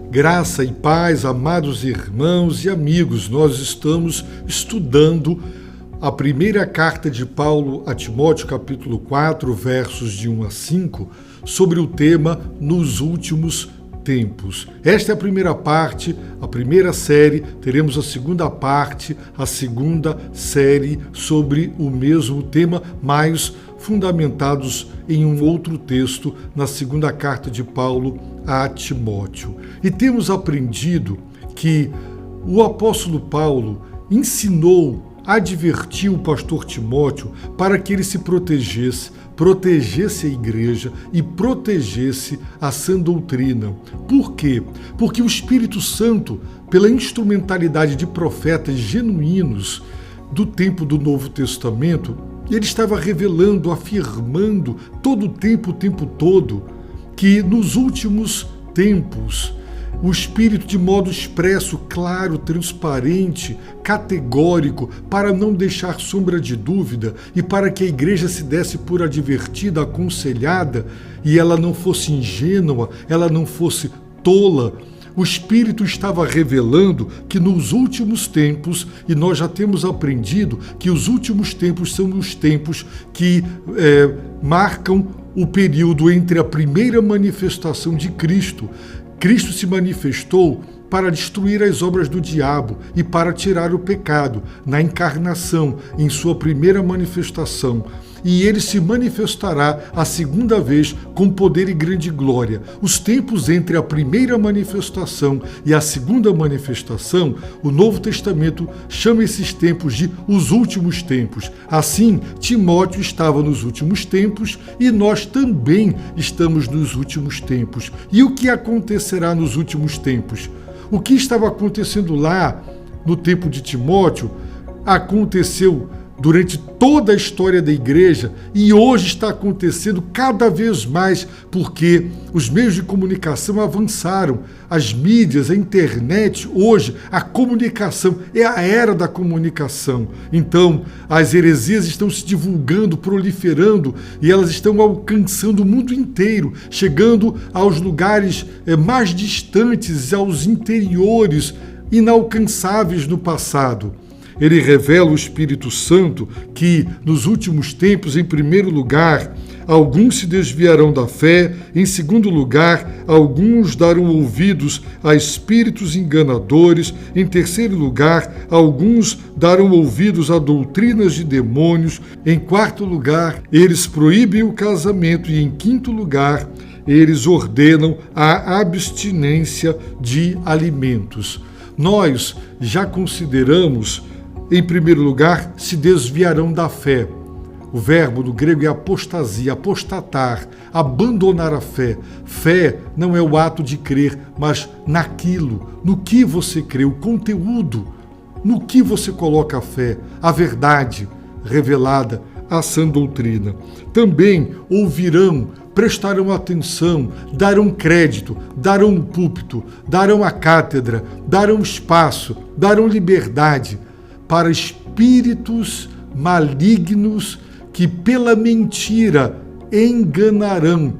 Graça e paz, amados irmãos e amigos, nós estamos estudando a primeira carta de Paulo a Timóteo, capítulo 4, versos de 1 a 5, sobre o tema Nos Últimos Tempos. Esta é a primeira parte, a primeira série, teremos a segunda parte, a segunda série sobre o mesmo tema, mas fundamentados em um outro texto, na segunda carta de Paulo a Timóteo. E temos aprendido que o apóstolo Paulo ensinou, advertiu o pastor Timóteo para que ele se protegesse a igreja e protegesse a sã doutrina. Por quê? Porque o Espírito Santo, pela instrumentalidade de profetas genuínos do tempo do Novo Testamento, ele estava revelando, afirmando todo o tempo todo, que nos últimos tempos o Espírito, de modo expresso, claro, transparente, categórico, para não deixar sombra de dúvida e para que a igreja se desse por advertida, aconselhada, e ela não fosse ingênua, ela não fosse tola, o Espírito estava revelando que nos últimos tempos, e nós já temos aprendido que os últimos tempos são os tempos que marcam o período entre a primeira manifestação de Cristo. Cristo se manifestou para destruir as obras do diabo e para tirar o pecado na encarnação, em sua primeira manifestação. E ele se manifestará a segunda vez com poder e grande glória. Os tempos entre a primeira manifestação e a segunda manifestação, o Novo Testamento chama esses tempos de os últimos tempos. Assim, Timóteo estava nos últimos tempos e nós também estamos nos últimos tempos. E o que acontecerá nos últimos tempos? O que estava acontecendo lá no tempo de Timóteo aconteceu durante toda a história da igreja e hoje está acontecendo cada vez mais porque os meios de comunicação avançaram, as mídias, a internet, hoje a comunicação é a era da comunicação. Então as heresias estão se divulgando, proliferando e elas estão alcançando o mundo inteiro, chegando aos lugares mais distantes, aos interiores inalcançáveis no passado. Ele revela o Espírito Santo que, nos últimos tempos, em primeiro lugar, alguns se desviarão da fé, em segundo lugar, alguns darão ouvidos a espíritos enganadores, em terceiro lugar, alguns darão ouvidos a doutrinas de demônios, em quarto lugar, eles proíbem o casamento e, em quinto lugar, eles ordenam a abstinência de alimentos. Nós já consideramos, em primeiro lugar, se desviarão da fé. O verbo no grego é apostasia, apostatar, abandonar a fé. Fé não é o ato de crer, mas naquilo, no que você crê, o conteúdo, no que você coloca a fé, a verdade revelada, a sã doutrina. Também ouvirão, prestarão atenção, darão crédito, darão um púlpito, darão a cátedra, darão espaço, darão liberdade para espíritos malignos que pela mentira enganarão.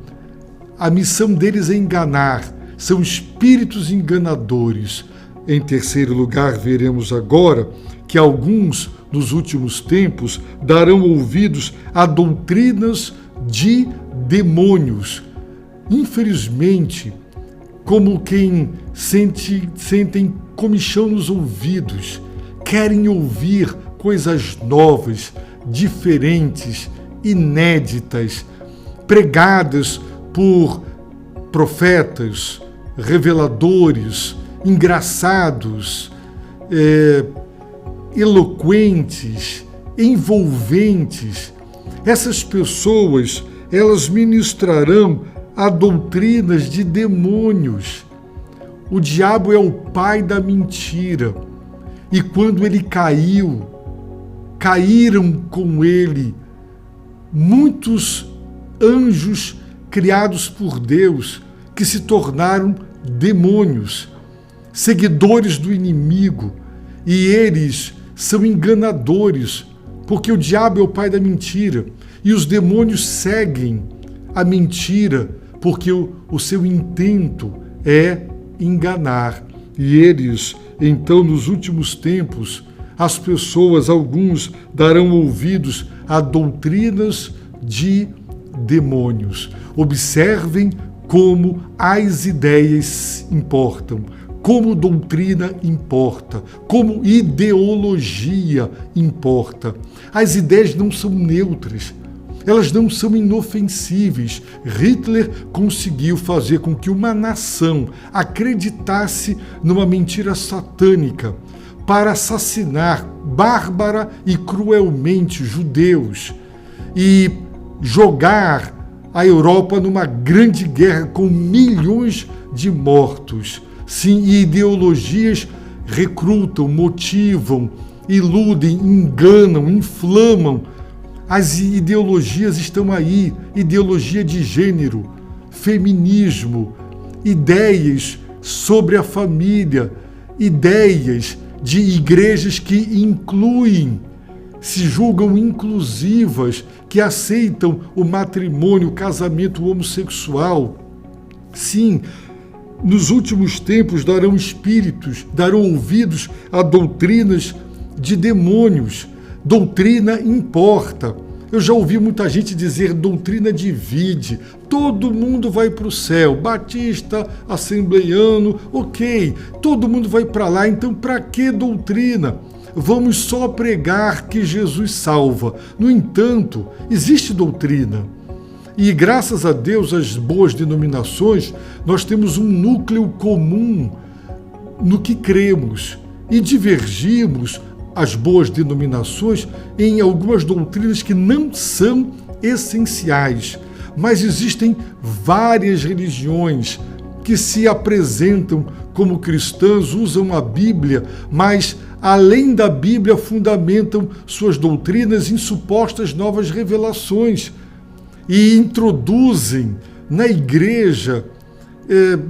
A missão deles é enganar, são espíritos enganadores. Em terceiro lugar, veremos agora que alguns, nos últimos tempos, darão ouvidos a doutrinas de demônios. Infelizmente, como quem sentem comichão nos ouvidos, querem ouvir coisas novas, diferentes, inéditas, pregadas por profetas, reveladores, engraçados, eloquentes, envolventes. Essas pessoas, elas ministrarão a doutrinas de demônios. O diabo é o pai da mentira. E quando ele caiu, caíram com ele muitos anjos criados por Deus que se tornaram demônios, seguidores do inimigo, e eles são enganadores, porque o diabo é o pai da mentira e os demônios seguem a mentira, porque o seu intento é enganar. E eles, então, nos últimos tempos, as pessoas, alguns, darão ouvidos a doutrinas de demônios. Observem como as ideias importam, como doutrina importa, como ideologia importa. As ideias não são neutras, elas não são inofensíveis. Hitler conseguiu fazer com que uma nação acreditasse numa mentira satânica para assassinar bárbara e cruelmente judeus e jogar a Europa numa grande guerra com milhões de mortos. Sim, e ideologias recrutam, motivam, iludem, enganam, inflamam. As ideologias estão aí, ideologia de gênero, feminismo, ideias sobre a família, ideias de igrejas que incluem, se julgam inclusivas, que aceitam o matrimônio, o casamento homossexual. Sim, nos últimos tempos darão ouvidos a doutrinas de demônios. Doutrina importa. Eu já ouvi muita gente dizer doutrina divide. Todo mundo vai para o céu. Batista, assembleiano, ok. Todo mundo vai para lá. Então, para que doutrina? Vamos só pregar que Jesus salva. No entanto, existe doutrina. E graças a Deus, as boas denominações, nós temos um núcleo comum no que cremos e divergimos as boas denominações em algumas doutrinas que não são essenciais. Mas existem várias religiões que se apresentam como cristãs, usam a Bíblia, mas além da Bíblia fundamentam suas doutrinas em supostas novas revelações e introduzem na igreja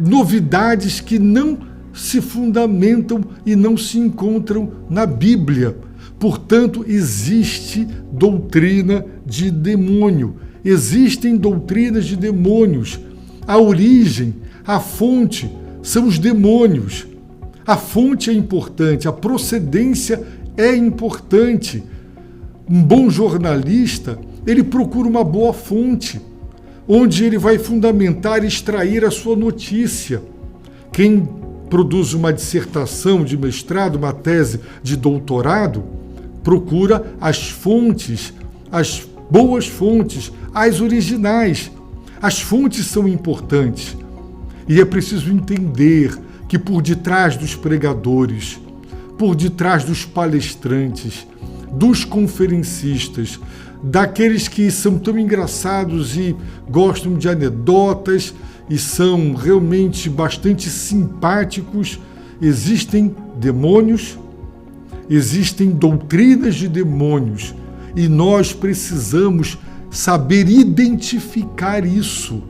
novidades que não se fundamentam e não se encontram na Bíblia. Portanto, existe doutrina de demônio, existem doutrinas de demônios. A origem, a fonte são os demônios. A fonte é importante, a procedência é importante. Um bom jornalista, ele procura uma boa fonte, onde ele vai fundamentar e extrair a sua notícia. Quem produz uma dissertação de mestrado, uma tese de doutorado, procura as fontes, as boas fontes, as originais. As fontes são importantes. E é preciso entender que por detrás dos pregadores, por detrás dos palestrantes, dos conferencistas, daqueles que são tão engraçados e gostam de anedotas e são realmente bastante simpáticos, existem demônios, existem doutrinas de demônios e nós precisamos saber identificar isso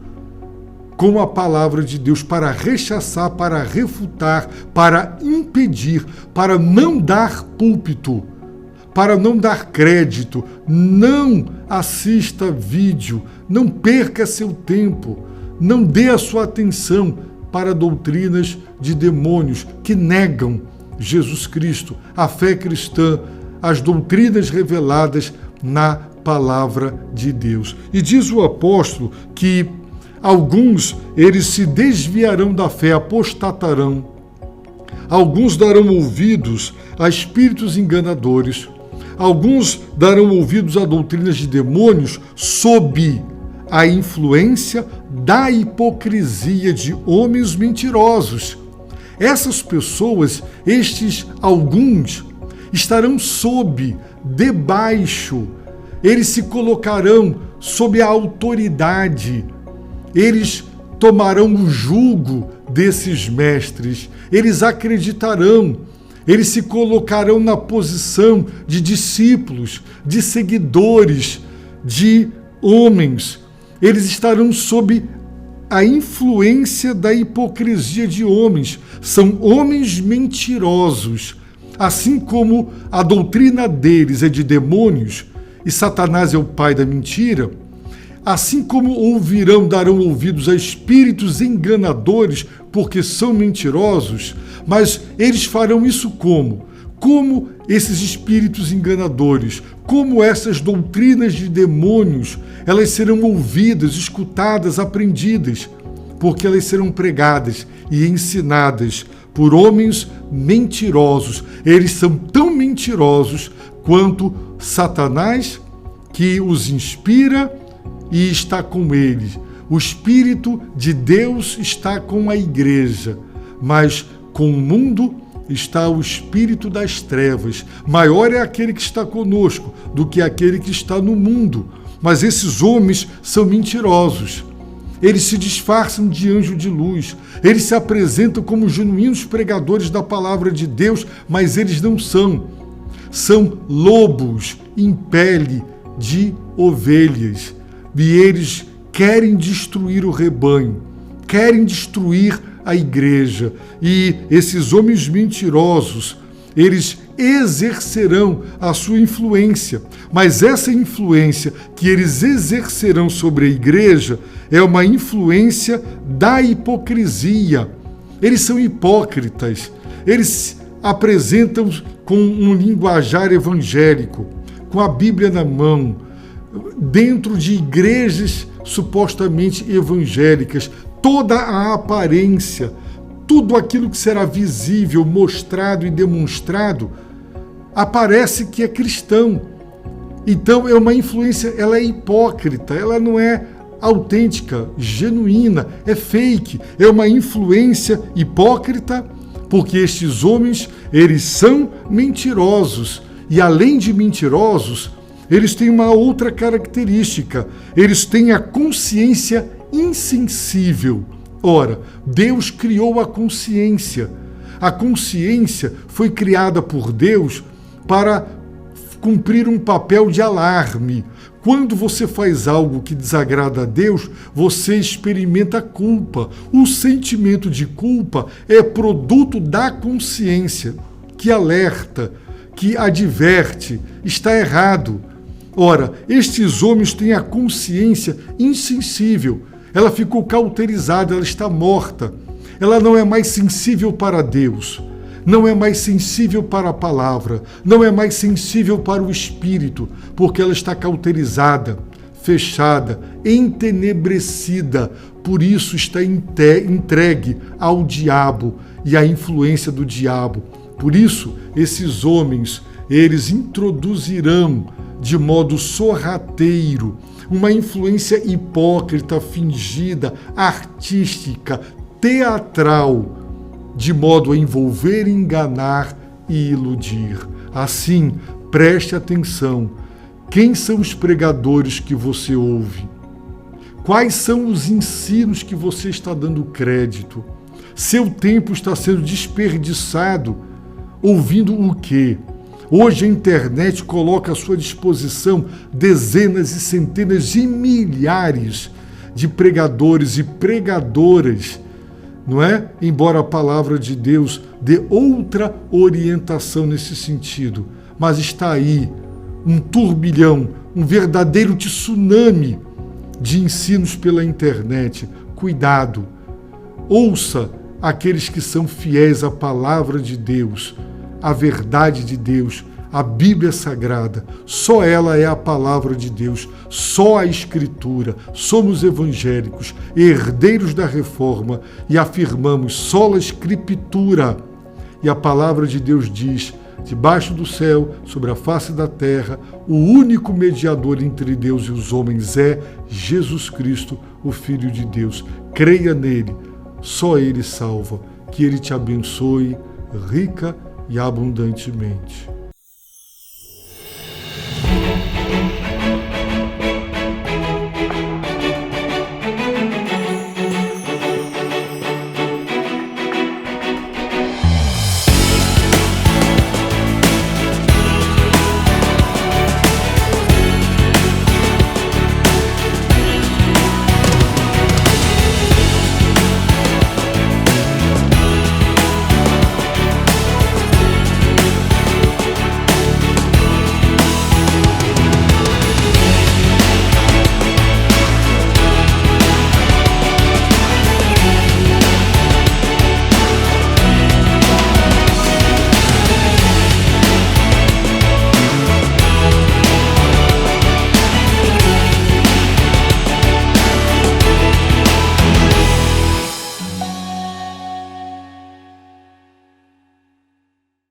com a palavra de Deus para rechaçar, para refutar, para impedir, para não dar púlpito, para não dar crédito. Não assista vídeo, não perca seu tempo, não dê a sua atenção para doutrinas de demônios que negam Jesus Cristo, a fé cristã, as doutrinas reveladas na palavra de Deus. E diz o apóstolo que alguns, eles se desviarão da fé, apostatarão. Alguns darão ouvidos a espíritos enganadores. Alguns darão ouvidos a doutrinas de demônios sob a influência da hipocrisia de homens mentirosos. Essas pessoas, estes alguns, estarão debaixo. Eles se colocarão sob a autoridade. Eles tomarão o jugo desses mestres, eles acreditarão, eles se colocarão na posição de discípulos, de seguidores, de homens. Eles estarão sob a influência da hipocrisia de homens. São homens mentirosos. Assim como a doutrina deles é de demônios e Satanás é o pai da mentira, assim como ouvirão, darão ouvidos a espíritos enganadores, porque são mentirosos, mas eles farão isso como? Como esses espíritos enganadores, como essas doutrinas de demônios, elas serão ouvidas, escutadas, aprendidas, porque elas serão pregadas e ensinadas por homens mentirosos. Eles são tão mentirosos quanto Satanás, que os inspira e está com eles. O Espírito de Deus está com a igreja, mas com o mundo está o espírito das trevas. Maior é aquele que está conosco do que aquele que está no mundo. Mas esses homens são mentirosos. Eles se disfarçam de anjo de luz. Eles se apresentam como genuínos pregadores da palavra de Deus, mas eles não são. São lobos em pele de ovelhas. E eles querem destruir o rebanho, querem destruir a igreja. E esses homens mentirosos, eles exercerão a sua influência. Mas essa influência que eles exercerão sobre a igreja é uma influência da hipocrisia. Eles são hipócritas. Eles apresentam com um linguajar evangélico, com a Bíblia na mão, dentro de igrejas supostamente evangélicas, toda a aparência, tudo aquilo que será visível, mostrado e demonstrado, aparece que é cristão. Então é uma influência, ela é hipócrita, ela não é autêntica, genuína, é fake, é uma influência hipócrita, porque estes homens, eles são mentirosos, e além de mentirosos, eles têm uma outra característica, eles têm a consciência insensível. Ora, Deus criou a consciência. A consciência foi criada por Deus para cumprir um papel de alarme. Quando você faz algo que desagrada a Deus, você experimenta culpa. O sentimento de culpa é produto da consciência, que alerta, que adverte, está errado. Ora, estes homens têm a consciência insensível. Ela ficou cauterizada, ela está morta. Ela não é mais sensível para Deus, não é mais sensível para a palavra, não é mais sensível para o Espírito, porque ela está cauterizada, fechada, entenebrecida. Por isso está entregue ao diabo e à influência do diabo. Por isso, esses homens, eles introduzirão de modo sorrateiro uma influência hipócrita, fingida, artística, teatral, de modo a envolver, enganar e iludir. Assim, preste atenção. Quem são os pregadores que você ouve? Quais são os ensinos que você está dando crédito? Seu tempo está sendo desperdiçado ouvindo o quê? Hoje a internet coloca à sua disposição dezenas e centenas e milhares de pregadores e pregadoras, não é? Embora a palavra de Deus dê outra orientação nesse sentido. Mas está aí um turbilhão, um verdadeiro tsunami de ensinos pela internet. Cuidado! Ouça aqueles que são fiéis à palavra de Deus, à verdade de Deus, a Bíblia Sagrada. Só ela é a palavra de Deus, só a Escritura. Somos evangélicos, herdeiros da Reforma e afirmamos sola Escritura. E a palavra de Deus diz: debaixo do céu, sobre a face da terra, o único mediador entre Deus e os homens é Jesus Cristo, o Filho de Deus. Creia nele, só ele salva. Que ele te abençoe rica e abundantemente.